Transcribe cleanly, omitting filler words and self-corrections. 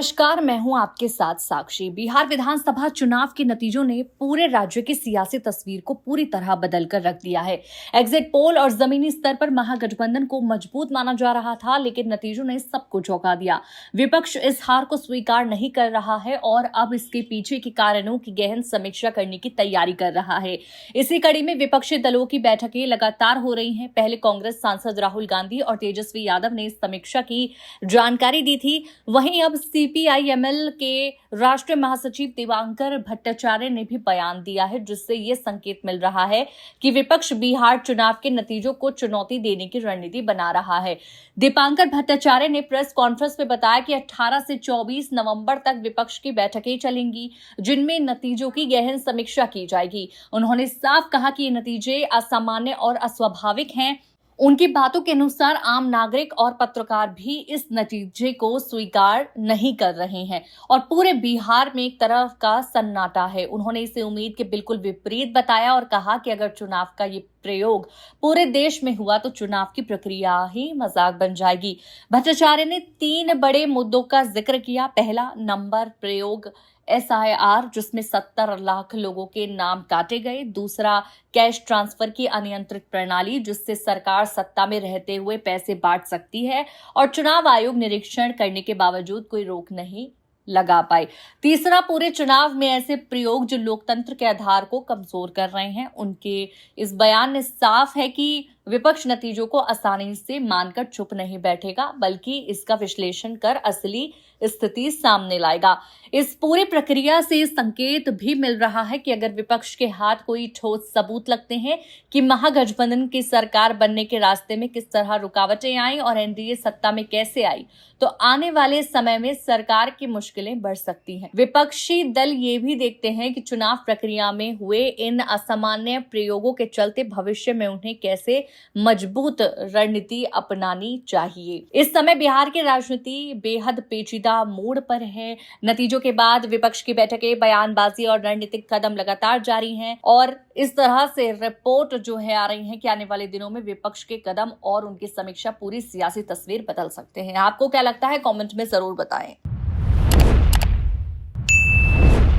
नमस्कार, मैं हूं आपके साथ साक्षी। बिहार विधानसभा चुनाव के नतीजों ने पूरे राज्य की सियासी तस्वीर को पूरी तरह बदल कर रख दिया है। एग्जिट पोल और जमीनी स्तर पर महागठबंधन को मजबूत माना जा रहा था, लेकिन नतीजों ने सबको चौंका दिया। विपक्ष इस हार को स्वीकार नहीं कर रहा है और अब इसके पीछे के कारणों की गहन समीक्षा करने की तैयारी कर रहा है। इसी कड़ी में विपक्षी दलों की बैठकें लगातार हो रही हैं। पहले कांग्रेस सांसद राहुल गांधी और तेजस्वी यादव ने इस समीक्षा की जानकारी दी थी। वहीं अब सीपीआई-एमएल के राष्ट्रीय महासचिव दीपांकर भट्टाचार्य ने भी बयान दिया है, जिससे ये संकेत मिल रहा है कि विपक्ष बिहार चुनाव के नतीजों को चुनौती देने की रणनीति बना रहा है। दीपांकर भट्टाचार्य ने प्रेस कॉन्फ्रेंस में बताया कि 18 से 24 नवंबर तक विपक्ष की बैठकें चलेंगी, जिनमें नतीजों की गहन समीक्षा की जाएगी। उन्होंने साफ कहा कि ये नतीजे असामान्य और अस्वाभाविक हैं। उनकी बातों के अनुसार आम नागरिक और पत्रकार भी इस नतीजे को स्वीकार नहीं कर रहे हैं और पूरे बिहार में एक तरह का सन्नाटा है। उन्होंने इसे उम्मीद के बिल्कुल विपरीत बताया और कहा कि अगर चुनाव का ये प्रयोग पूरे देश में हुआ तो चुनाव की प्रक्रिया ही मजाक बन जाएगी। भट्टाचार्य ने 3 बड़े मुद्दों का जिक्र किया। पहला, नंबर प्रयोग SIR, जिसमें 70 लाख लोगों के नाम काटे गए। दूसरा, कैश ट्रांसफर की अनियंत्रित प्रणाली, जिससे सरकार सत्ता में रहते हुए पैसे बांट सकती है और चुनाव आयोग निरीक्षण करने के बावजूद कोई रोक नहीं लगा पाए। तीसरा, पूरे चुनाव में ऐसे प्रयोग जो लोकतंत्र के आधार को कमजोर कर रहे हैं। उनके इस बयान में साफ है कि विपक्ष नतीजों को आसानी से मानकर चुप नहीं बैठेगा, बल्कि इसका विश्लेषण कर असली स्थिति सामने लाएगा। इस पूरी प्रक्रिया से संकेत भी मिल रहा है कि अगर विपक्ष के हाथ कोई ठोस सबूत लगते हैं कि महागठबंधन की सरकार बनने के रास्ते में किस तरह रुकावटें आई और एनडीए सत्ता में कैसे आई, तो आने वाले समय में सरकार की मुश्किलें बढ़ सकती हैं। विपक्षी दल ये भी देखते हैं कि चुनाव प्रक्रिया में हुए इन असामान्य प्रयोगों के चलते भविष्य में उन्हें कैसे मजबूत रणनीति अपनानी चाहिए। इस समय बिहार की राजनीति बेहद पेचीदा मोड़ पर है। नतीजों के बाद विपक्ष की बैठकें, बयानबाजी और रणनीतिक कदम लगातार जारी हैं और इस तरह से रिपोर्ट जो है आ रही है कि आने वाले दिनों में विपक्ष के कदम और उनकी समीक्षा पूरी सियासी तस्वीर बदल सकते हैं। आपको क्या लगता है, कमेंट में जरूर बताएं।